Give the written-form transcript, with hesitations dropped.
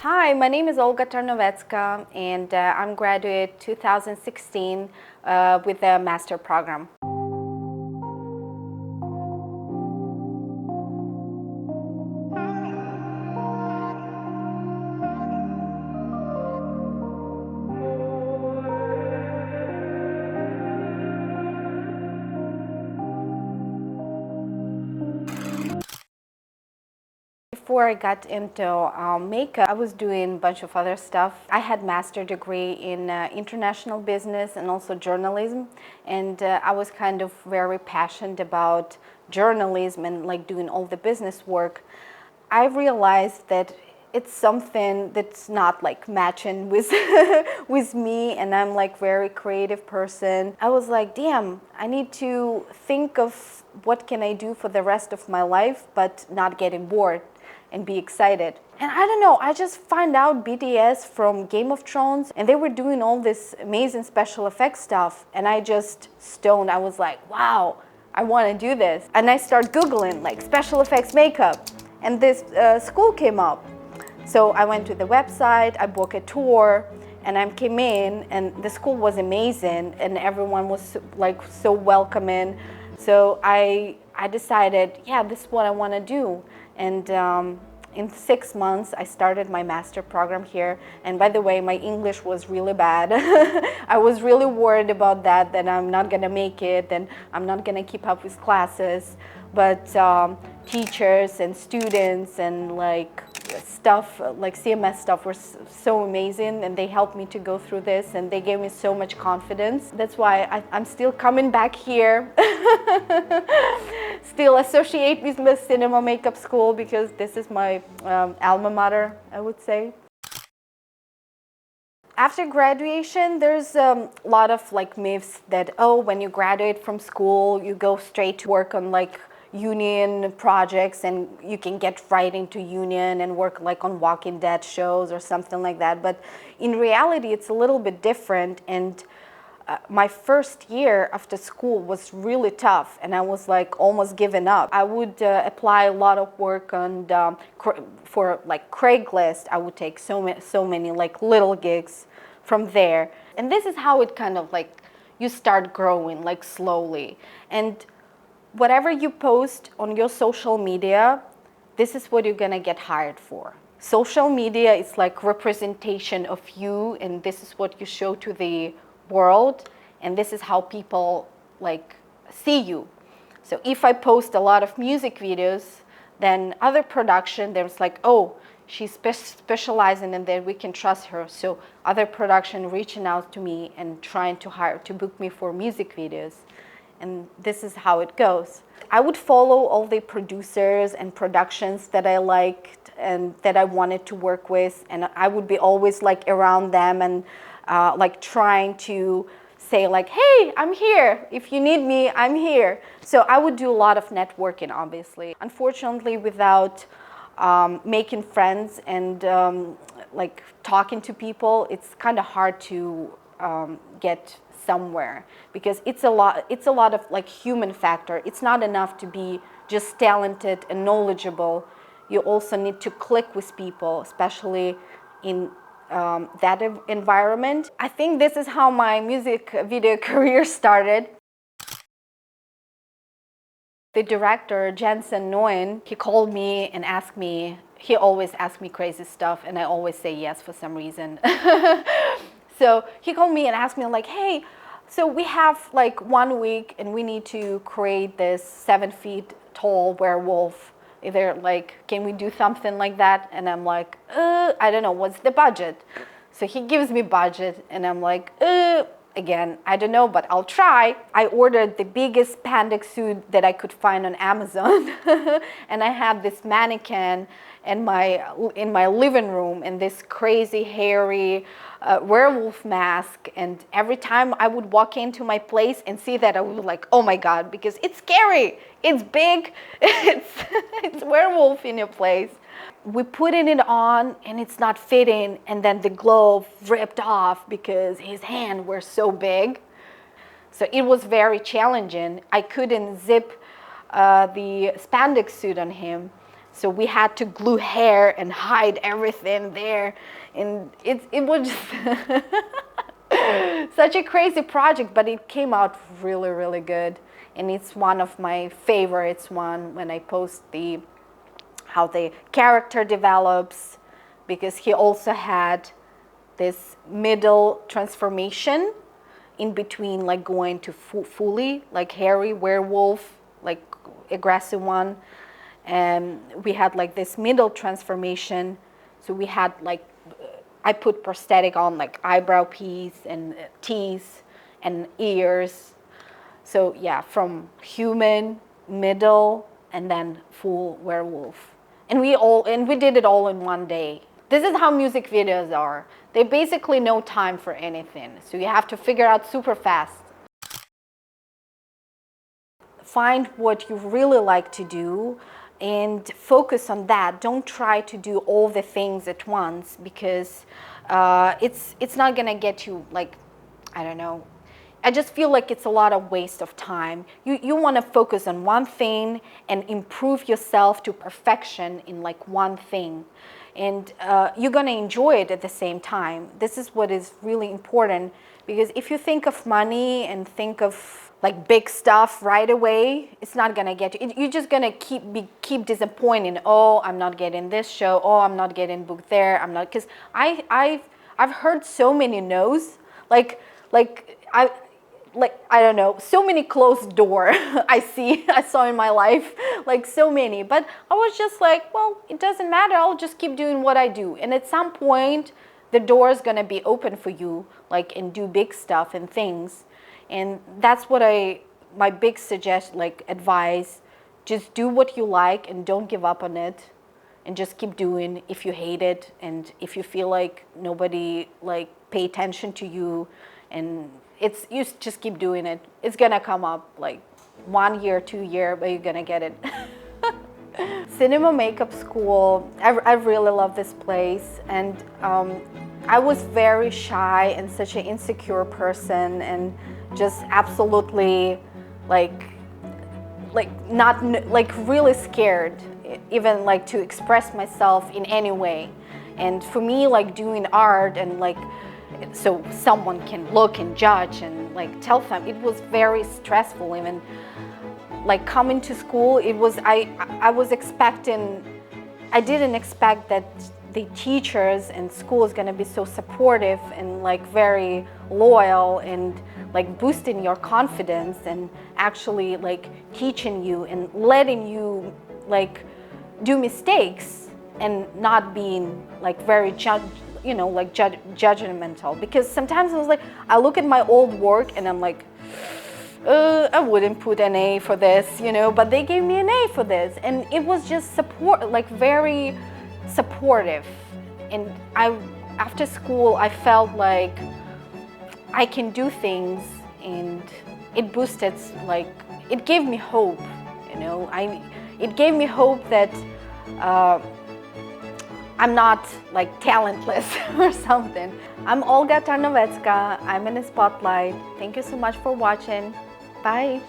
Hi, my name is Olga Tarnovetska, and I'm graduate 2016 with a master program. Before I got into makeup, I was doing a bunch of other stuff. I had master degree in international business and also journalism, and I was kind of very passionate about journalism and like doing all the business work. I realized that it's something that's not like matching with with me, and I'm like very creative person. I was like, damn, I need to think of what can I do for the rest of my life but not getting bored and be excited. And I don't know, I just found out BTS from Game of Thrones, and they were doing all this amazing special effects stuff, and I just stoned. I was like, wow, I want to do this. And I started Googling like special effects makeup, and this school came up. So I went to the website, I booked a tour, and I came in, and the school was amazing, and everyone was like so welcoming. So I decided, yeah, this is what I want to do. And in 6 months, I started my master program here. And by the way, my English was really bad. I was really worried about that I'm not gonna make it, and I'm not gonna keep up with classes. But teachers and students and like stuff, like CMS stuff, were so amazing, and they helped me to go through this, and they gave me so much confidence. That's why I'm still coming back here. Still associate with the cinema makeup school because this is my alma mater, I would say. After graduation, there's a lot of like myths that, oh, when you graduate from school, you go straight to work on like union projects, and you can get right into union and work like on Walking Dead shows or something like that. But in reality, it's a little bit different. And my first year after school was really tough, and I was like almost giving up. I would apply a lot of work on for like Craigslist. I would take so many like little gigs from there, and this is how it kind of like you start growing like slowly. And whatever you post on your social media, this is what you're gonna get hired for. Social media is like representation of you, and this is what you show to the world, and this is how people like see you. So if I post a lot of music videos, then other production, there's like, oh, she's specializing in that, we can trust her. So other production reaching out to me and trying to book me for music videos. And this is how it goes. I would follow all the producers and productions that I liked and that I wanted to work with, and I would be always like around them and like trying to say like, hey, I'm here. If you need me, I'm here. So I would do a lot of networking, obviously. Unfortunately, without making friends and like talking to people, it's kind of hard to get somewhere, because it's a lot of like human factor. It's not enough to be just talented and knowledgeable. You also need to click with people, especially in that environment. I think this is how my music video career started. The director, Jensen Nguyen, he called me and asked me, he always asks me crazy stuff, and I always say yes for some reason. So he called me and asked me like, hey, so we have like 1 week and we need to create this 7 feet tall werewolf. Either like, can we do something like that? And I'm like, I don't know, what's the budget? So he gives me budget, and I'm like, again, I don't know, but I'll try. I ordered the biggest spandex suit that I could find on Amazon. And I had this mannequin in my living room, and this crazy hairy werewolf mask. And every time I would walk into my place and see that, I would be like, oh my God, because it's scary. It's big. It's werewolf in your place. We putting it on and it's not fitting, and then the glove ripped off because his hands were so big. So it was very challenging. I couldn't zip the spandex suit on him. So we had to glue hair and hide everything there. And it was just such a crazy project, but it came out really, really good. And it's one of my favorites when I post how the character develops, because he also had this middle transformation in between, like going to fully like hairy werewolf, like aggressive one. And we had like this middle transformation. So we had like, I put prosthetic on like eyebrow piece and teeth and ears. So yeah, from human, middle, and then full werewolf. And we did it all in one day. This is how music videos are. They basically no time for anything. So you have to figure out super fast. Find what you really like to do and focus on that. Don't try to do all the things at once, because it's not gonna get you, like, I don't know. I just feel like it's a lot of waste of time. You want to focus on one thing and improve yourself to perfection in like one thing. And you're going to enjoy it at the same time. This is what is really important, because if you think of money and think of like big stuff right away, it's not going to get you. You're just going to keep disappointing. Oh, I'm not getting this show. Oh, I'm not getting booked there. I'm not, because I've heard so many no's, like I don't know, so many closed door I saw in my life, like so many. But I was just like, well, it doesn't matter. I'll just keep doing what I do. And at some point, the door is going to be open for you, like, and do big stuff and things. And that's what my big advice, just do what you like and don't give up on it. And just keep doing if you hate it, and if you feel like nobody like pay attention to you, and you just keep doing it. It's gonna come up like 1 year, 2 year, but you're gonna get it. Cinema makeup school, I really love this place. And I was very shy and such an insecure person, and just absolutely not like really scared, even like to express myself in any way. And for me, like doing art and like, so someone can look and judge and like tell them, it was very stressful. Even like coming to school, it was, I was expecting, I didn't expect that the teachers and school is going to be so supportive and like very loyal and like boosting your confidence and actually like teaching you and letting you like do mistakes and not being like very judgmental. Because sometimes I was like, I look at my old work and I'm like, I wouldn't put an A for this, but they gave me an A for this. And it was just very supportive. And after school, I felt like I can do things, and it boosted, like, it gave me hope, it gave me hope that I'm not like talentless or something. I'm Olga Tarnovetska. I'm in the spotlight. Thank you so much for watching. Bye.